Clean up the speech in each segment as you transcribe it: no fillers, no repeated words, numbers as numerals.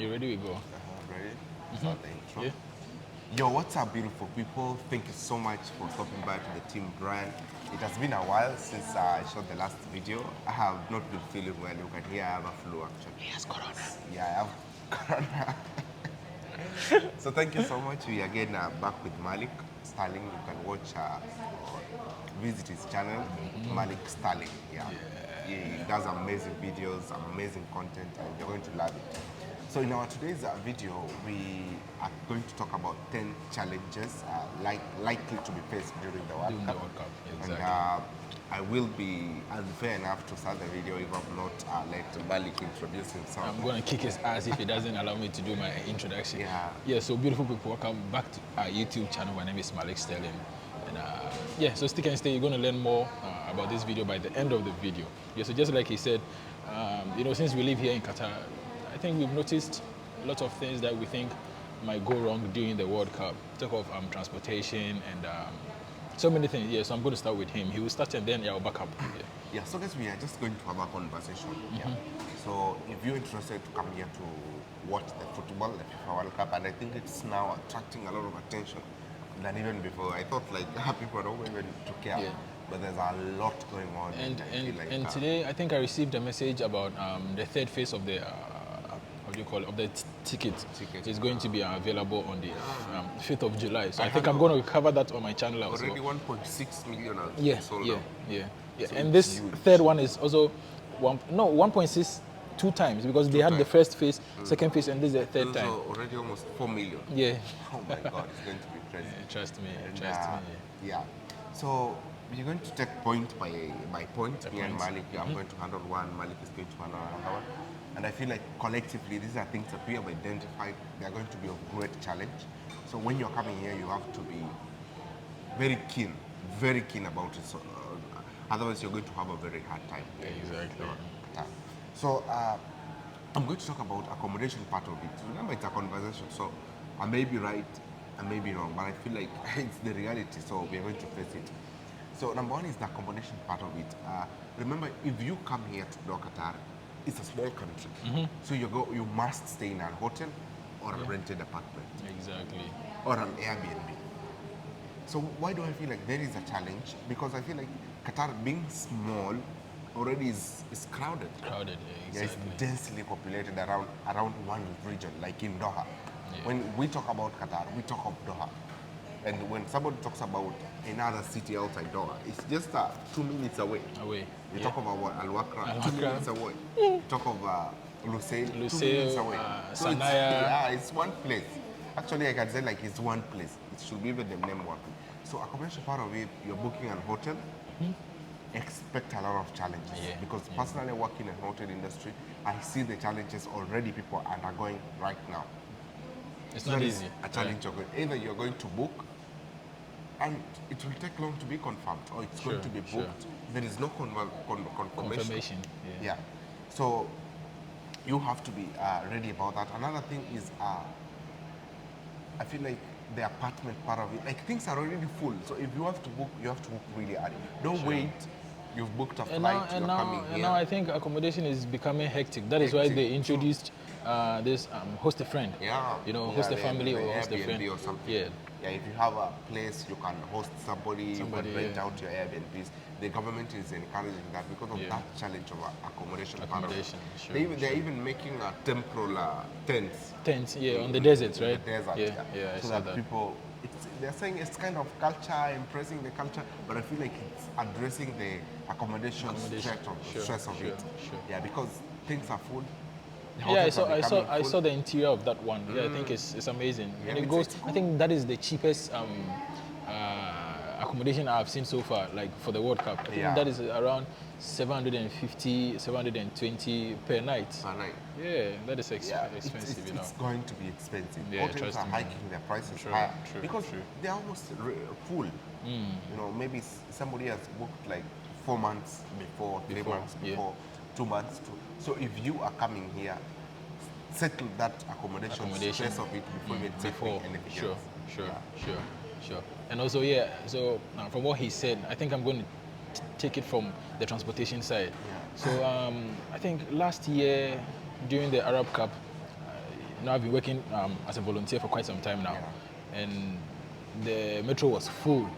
you ready? We go. Ready? Start the intro. Yeah. Yo, what's up, beautiful people? Thank you so much for stopping by to the team brand. It has been a while since I shot the last video. I have not been feeling well. You can hear I have a flu actually. He has corona. Yeah, I have corona. So thank you so much. We again are back with Malik Sterling. You can watch, visit his channel, Malik Sterling. Yeah. He does amazing videos, amazing content, and you're going to love it. So in our today's video, we are going to talk about 10 challenges likely to be faced during the World Cup. Exactly. And I will be unfair enough to start the video if I'm not let Malik introduce himself. I'm going to kick his ass if he doesn't allow me to do my introduction. Yeah. So beautiful people, welcome back to our YouTube channel. My name is Malik Sterling. And so stick and stay. You're going to learn more about this video by the end of the video. Yeah, so just like he said, since we live here in Qatar, I think we've noticed a lot of things that we think might go wrong during the World Cup. Talk of transportation and so many things. Yeah, so I'm going to start with him. He will start and then I'll back up. Yeah, so guys, we are just going to have a conversation. Yeah. So if you're interested to come here to watch the football, the FIFA World Cup, and I think it's now attracting a lot of attention than even before. I thought like people don't even to care. Yeah. But there's a lot going on. And today, I think I received a message about the third phase of the of the ticket. It's going to be available on the 5th of July. So I think I'm going to cover that on my channel also. Already 1.6 million sold out. Yeah. So and this huge. third one is also 1.6 two times because they had the first phase, second phase, and this is the third time. Already almost 4 million. Yeah. Oh my God, it's going to be crazy. Yeah, trust me. Yeah. So we're going to take point by point. Me and Malik, I'm going to handle one. Malik is going to handle another one. And I feel like collectively, these are things that we have identified. They are going to be of great challenge. So when you're coming here, you have to be very keen about it. So, otherwise, you're going to have a very hard time. Exactly. So I'm going to talk about accommodation part of it. Remember, it's a conversation. So I may be right, I may be wrong, but I feel like it's the reality. So we are going to face it. So number one is the accommodation part of it. Remember, if you come here to Qatar, it's a small country. So you must stay in a hotel or a rented apartment. Exactly. Or an Airbnb. So why do I feel like there is a challenge? Because I feel like Qatar being small already is crowded. Crowded, yeah, exactly. It's densely populated around one region, like in Doha. Yeah. When we talk about Qatar, we talk of Doha. And when somebody talks about another city outside Doha, it's just 2 minutes away. You talk about what? Al-Wakra, 2 minutes away. Talk of Lusail, 2 minutes away. So Sanaya. it's one place. Actually, I can say like it's one place. It should be even the name one. So accommodation part of it, you're booking a hotel, expect a lot of challenges. Because personally working in the hotel industry, I see the challenges already people are undergoing right now. It's not easy. A challenge either you're going to book and it will take long to be confirmed, or it's going to be booked. There is no confirmation. Yeah. So you have to be ready about that. Another thing is, I feel like the apartment part of it, like things are already full. So if you have to book, you have to book really early. Don't wait. You've booked a flight. And now I think accommodation is becoming hectic. That is why they introduced this host a friend. Host a family or host a friend or something. Yeah, if you have a place, you can host somebody you can rent out your Airbnbs. The government is encouraging that because of that challenge of accommodation. They're even making temporal tents. Tents, on the deserts, right? The desert, I so saw that people, they're saying it's kind of culture, impressing the culture, but I feel like it's addressing the accommodation stress of it. Yeah, because things are full. I saw the interior of that one. I think it's amazing. And it goes. I think that is the cheapest accommodation I've seen so far, like for the World Cup. I think that is around 750, 720 per night. Yeah, that is expensive. It's going to be expensive. Hotels are hiking their prices higher because they're almost full. Maybe somebody has booked like 4 months before, 3 months before, 2 months. So if you are coming here, settle that accommodation stress of it before you settling anything else. Sure. And also, so from what he said, I think I'm going to take it from the transportation side. So I think last year during the Arab Cup, I've been working as a volunteer for quite some time now, and the metro was full.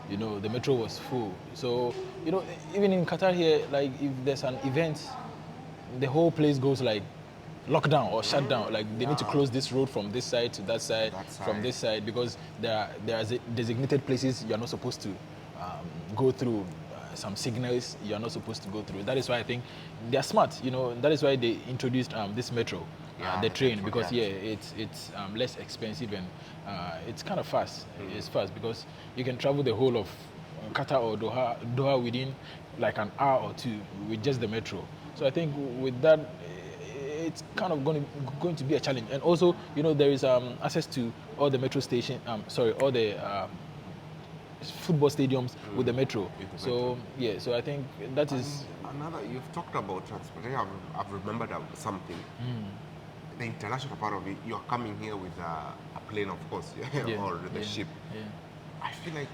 You know, the metro was full. So, you know, even in Qatar here, like if there's an event, the whole place goes like lockdown or shut down. Like they need to close this road from this side to that side, from this side, because there are designated places you're not supposed to go through. Some signals you're not supposed to go through. That is why I think they're smart. You know, that is why they introduced this metro, the train, because it's less expensive and it's kind of fast. It's fast because you can travel the whole of Qatar or Doha within like an hour or two with just the metro. So I think with that, it's kind of going to be a challenge. And also, you know, there is access to all the metro station. All the football stadiums with the metro. So yeah, so I think that is another. You've talked about transportation. I've remembered something. The international part of it. You're coming here with a plane, of course, or the ship. Yeah. I feel like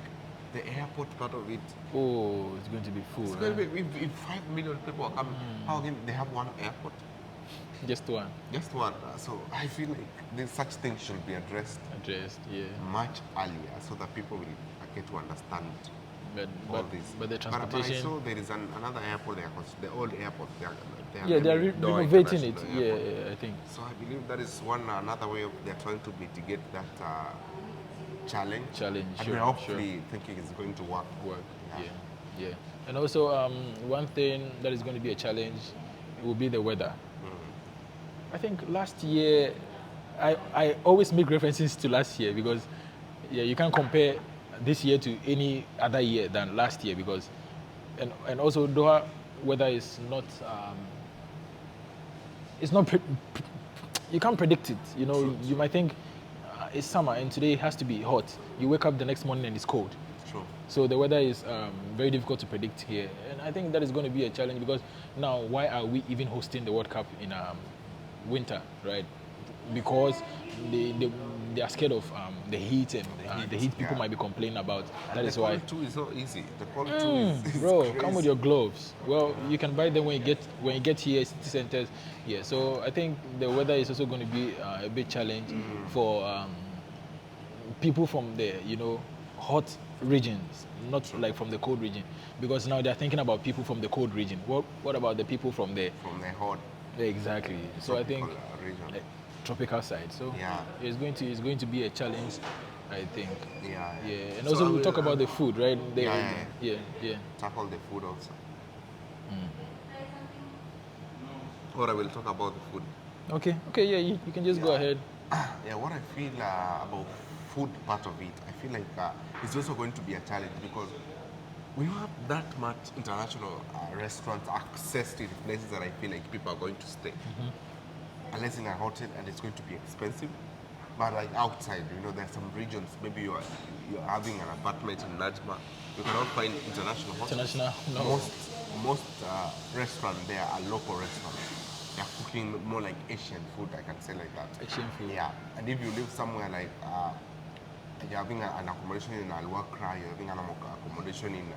the airport part of it. Oh, it's going to be full. It's going to be, if 5 million people are coming, how can they have one airport? Just one. Just one. So I feel like such things should be addressed. Much earlier, so that people will get to understand all this. But the transportation. But I saw there is another airport there, the old airport. They're renovating it. Yeah, I think. So I believe that is another way of they're trying to mitigate that challenge. And we're hopefully thinking it's going to work. Yeah. And also, one thing that is going to be a challenge will be the weather. I think last year, I always make references to last year because you can't compare this year to any other year than last year because, and also Doha weather is not, you can't predict it. You know, you might think it's summer and today it has to be hot. You wake up the next morning and it's cold. So the weather is very difficult to predict here. And I think that is going to be a challenge because now why are we even hosting the World Cup in winter, right? Because they are scared of the heat and the heat people might be complaining about. And that is why. The cold too is not easy. The cold too is bro, crazy. Come with your gloves. Well, you can buy them when you get here, city centers. Yeah, so I think the weather is also going to be a big challenge for people from the hot regions, not like from the cold region, because now they're thinking about people from the cold region. What about the people from the hot? Exactly. So I think region. Tropical side. So it's going to be a challenge, I think. Yeah. And so also we'll talk about the food, right? Tackle the food also. Or I will talk about the food. Okay. Yeah. You can just go ahead. Yeah. What I feel about food part of it, I feel like it's also going to be a challenge because we don't have that much international restaurants access to the places that I feel like people are going to stay. Unless in a hotel and it's going to be expensive. But like outside, there's some regions, maybe you're having an apartment in Najma, you cannot find international hotels. No. Most restaurants there are local restaurants. They're cooking more like Asian food, I can say like that. Asian food. Yeah. And if you live somewhere like you're having an accommodation in Al Wakra, you're having an accommodation in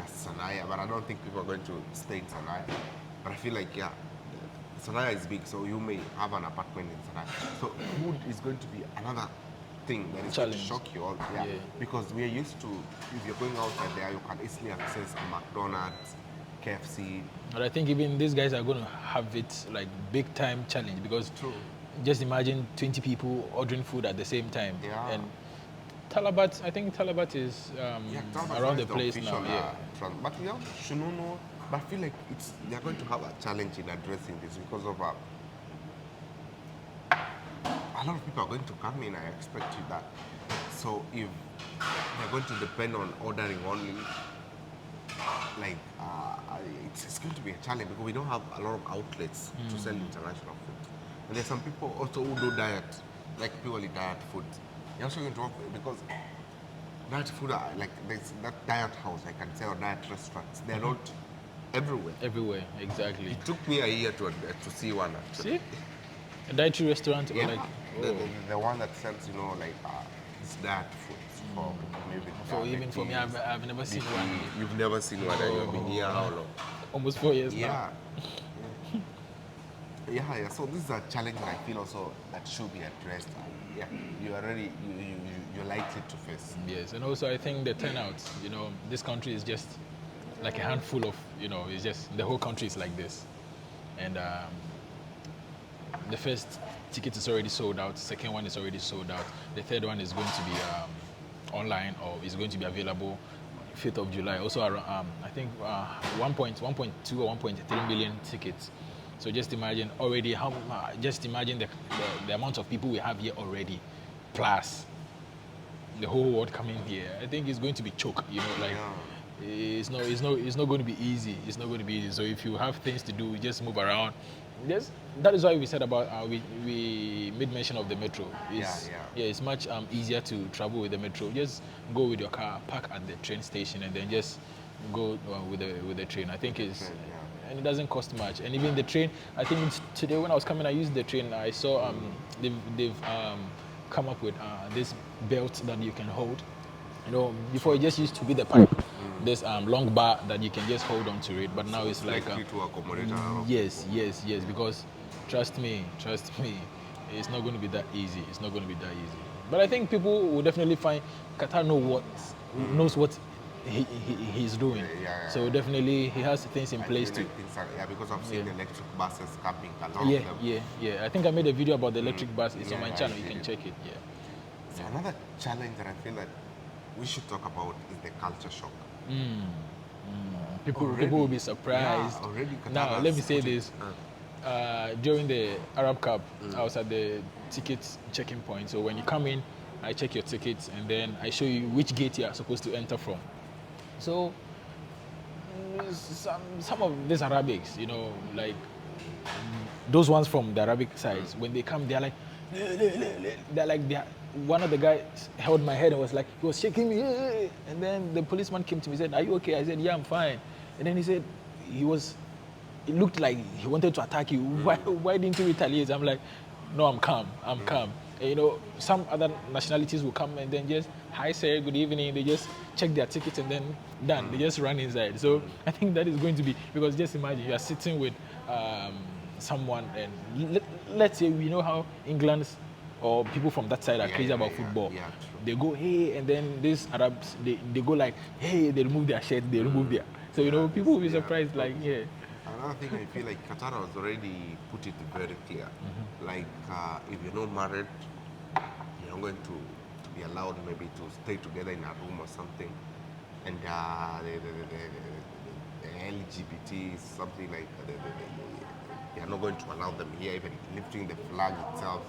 Sanaya, but I don't think people are going to stay in Sanaya. But I feel like Sanaya is big, so you may have an apartment in Sanaya. So food is going to be another thing that is going to shock you all. Because we are used to, if you're going outside there, you can easily access McDonald's, KFC. But I think even these guys are going to have it like big time challenge because just imagine 20 people ordering food at the same time. And Talabat, I think Talabat is around the place now. But we have Shunono. But I feel like they're going to have a challenge in addressing this because of a lot of people are going to come in. I expect you that. So if they're going to depend on ordering only, like it's going to be a challenge because we don't have a lot of outlets to sell international food. And there's some people also who do diet, like purely diet food. You're also going to work because diet food are like there's that diet house, I can say, or diet restaurants. They're not everywhere, exactly. It took me a year to see one actually. See? A dietary restaurant? Yeah. Or like, the one that sells, like it's diet food. For me, I've never seen one. You've never seen one, and you've been here how long? Almost 4 years now. Yeah. So this is a challenge that I feel also that should be addressed. Yeah, you are already you're likely to face. Yes, and also I think the turnout, this country is just like a handful of, it's just the whole country is like this. And the first ticket is already sold out, second one is already sold out, the third one is going to be online or is going to be available 5th of July. Also, I think 1.2 or 1.3 million tickets. So just imagine already just imagine the amount of people we have here already, plus the whole world coming here. I think it's going to be choke. Like it's not going to be easy. It's not going to be easy. So if you have things to do, just move around. Yes, that is why we said about we made mention of the metro. Yeah, it's much easier to travel with the metro. Just go with your car, park at the train station, and then just go with the train. I think and it doesn't cost much. And even the train, I think today when I was coming, I used the train. I saw they've come up with this belt that you can hold. Before it just used to be the pipe. This long bar that you can just hold on to it, but now it's like to accommodate yes, because trust me, it's not going to be that easy. It's not going to be that easy. But I think people will definitely find Qatar knows what he's doing. So definitely he has things in place too. Because I've seen the electric buses coming along. I think I made a video about the electric bus. It's on my channel. You can check it. So another challenge that I feel that we should talk about is the culture shock. People will be surprised. Now, let me say this. During the Arab Cup, I was at the ticket checking point. So when you come in, I check your tickets and then I show you which gate you are supposed to enter from. So some of these Arabics, like those ones from the Arabic sides, when they come, they're like, one of the guys held my head and was like, he was shaking me. And then the policeman came to me and said, "Are you okay?" I said, "Yeah, I'm fine." And then he said, it looked like he wanted to attack you. Why didn't you retaliate? I'm like, "No, I'm calm. I'm calm." And, some other nationalities will come and then just, "Hi, sir, good evening." They just check their tickets and then done. They just run inside. So I think that is going to be, because just imagine you are sitting with someone and let's say we know how England's or people from that side are crazy about football. They go, "Hey," and then these Arabs, they go like, "Hey," they remove their shirts, they remove their. So, people will be surprised, like, yeah. Another thing I feel like Qatar has already put it very clear. Like, if you're not married, you're not going to be allowed maybe to stay together in a room or something. And the LGBT, something like, you're not going to allow them here, even lifting the flag itself.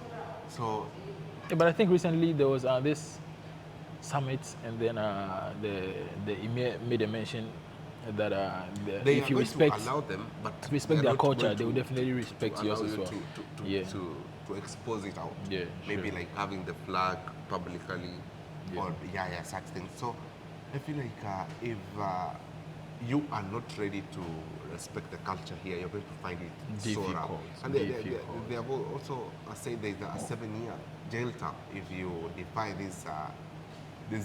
So, but I think recently there was this summit, and then the emir made a mention that if you allow them, but respect their culture, they will definitely respect yours as well. To expose it out. Maybe like having the flag publicly, or such things. So I feel like if you are not ready to respect the culture here, you're going to find it difficult. So rough. And they have also said there's a 7-year jail term if you defy these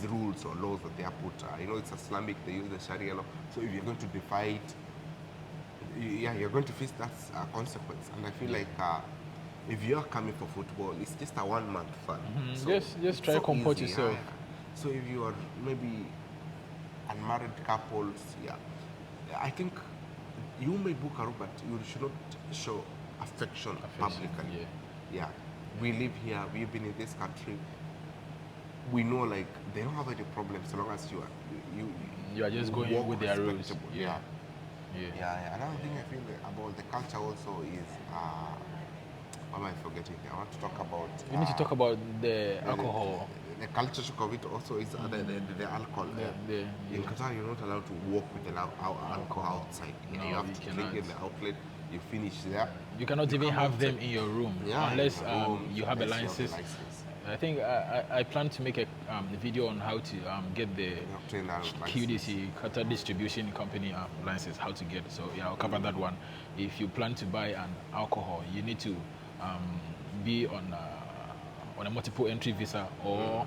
rules or laws that they have put. It's Islamic, they use the Sharia law. So if you're going to defy it, you're going to face that consequence. And I feel like if you're coming for football, it's just a 1-month fun. So just try to comport yourself. So if you are maybe unmarried couples, I think you may book a room, but you should not show affection publicly. We live here, we've been in this country. We know, like, they don't have any problems so long as you are just going with their rules. Another thing I feel about the culture also is what am I forgetting? I want to talk about. You need to talk about the alcohol. The culture shock of it also is the alcohol. In Qatar, you're not allowed to walk with the alcohol outside. You have to drink in the outlet. You finish there. You cannot even have them in your room unless you have a license. I think I plan to make a video on how to get the QDC, Qatar Distribution Company license, how to get it. So I'll cover that one. If you plan to buy an alcohol, you need to be on a multiple entry visa, or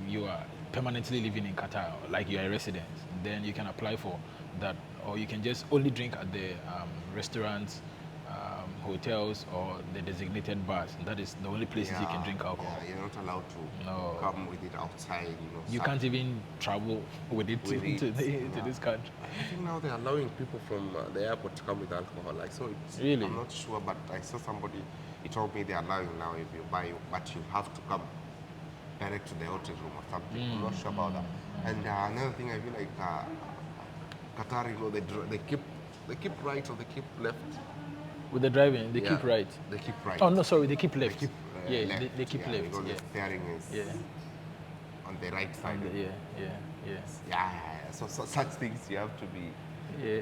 you are permanently living in Qatar, like you are a resident. Then you can apply for that, or you can just only drink at the restaurants, hotels or the designated bars. That is the only places you can drink alcohol. Yeah, you're not allowed to No. come with it outside. You know, You can't even travel with it With it, to yeah. this country. I think now they're allowing people from the airport to come with alcohol. I saw it. Really? I'm not sure, but I saw somebody. He told me they're allowing now if you buy, but you have to come direct to the hotel room or something. I'm not sure about that. And another thing, I feel like Qatar, you know, they keep right or they keep left. With the driving, they Yeah, keep right. They keep right. Oh no, sorry, they keep left. Keep, yeah, left. they keep left. Because Yeah. the steering is Yeah. on the right side. Yeah. So such things you have to be Yeah.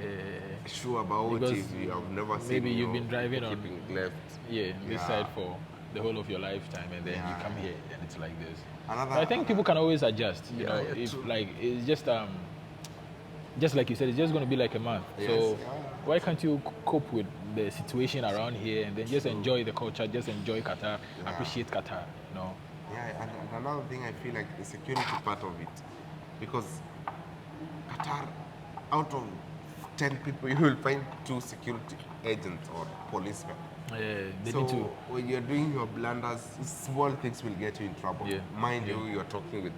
sure about Because if you have never seen. maybe you you've know, been driving people on keeping left. this side for the whole of your lifetime, and then you Yeah. come here and it's like this. Another, But I think people can always adjust. You know, yeah, if true. like it's just like you said, it's just going to be like a month. Yes, So yeah. why can't you cope with the situation around here and then just enjoy the culture, just enjoy Qatar, appreciate Qatar, you know? Yeah, and another thing I feel like the security part of it, because Qatar, out of 10 people, you will find 2 security agents or policemen. They So need to. when you're doing your blunders, small things will get you in trouble. Yeah. Mind you, you're talking with,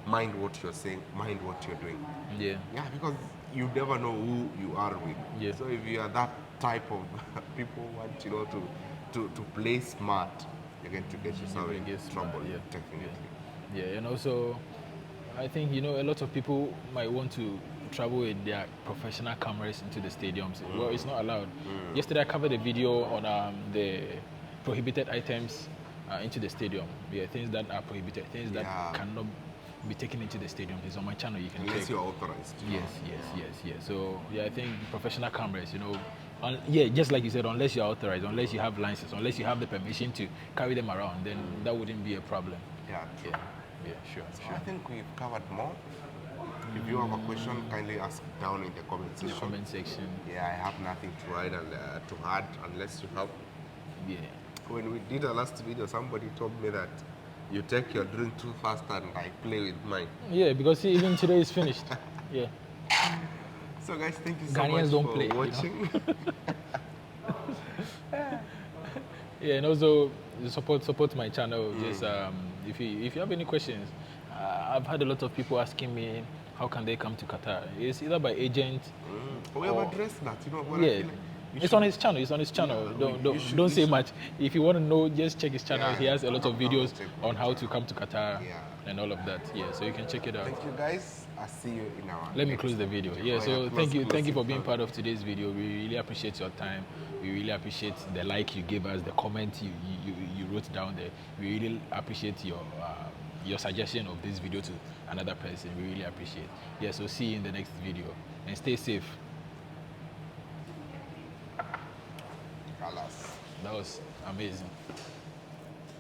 mind what you're saying, mind what you're doing. Yeah. Yeah, because you never know who you are with. Yeah. So if you are that type of people who want, you know, to play smart, you're going to get yourself will in get smart, trouble, yeah. definitely. Yeah, and also, I think, you know, a lot of people might want to travel with their professional cameras into the stadiums. Well, it's not allowed. Yesterday, I covered a video on the prohibited items into the stadium. Yeah, things that are prohibited, things that cannot be taken into the stadium. It's on my channel. You can Unless check. you're authorized. Yes. So yeah, I think professional cameras, you know, just like you said, unless you're authorized, unless you have license, unless you have the permission to carry them around, then that wouldn't be a problem. Yeah, true. Yeah, sure. I think we've covered more. If you have a question, kindly ask down in the comment In the section. comment section. Yeah, I have nothing to write and to add unless you have. Yeah. When we did the last video, somebody told me that you take your drink too fast and I play with mine. Yeah, because see, even today is finished. Yeah. So guys, thank you so Ghanaians much don't for play, you know? watching. Yeah, and also support my channel. Just if you have any questions, I've had a lot of people asking me how can they come to Qatar. It's either by agent. We have addressed that, you know. What I Yeah, feel like you it's on his channel. It's on his channel. Don't say much. If you want to know, just check his channel. Yeah, He has a lot of videos check on how to come to Qatar Yeah. and all of that. Yeah, so you can check it out. Thank you guys. I'll see you in our Let me next close the video. Yeah, Oh, so close thank you for it. being part of today's video. We really appreciate your time. We really appreciate the like you gave us, the comment you wrote down there. We really appreciate your suggestion of this video to another person. We really appreciate. Yeah, so see you in the next video and stay safe. Alas. That was amazing.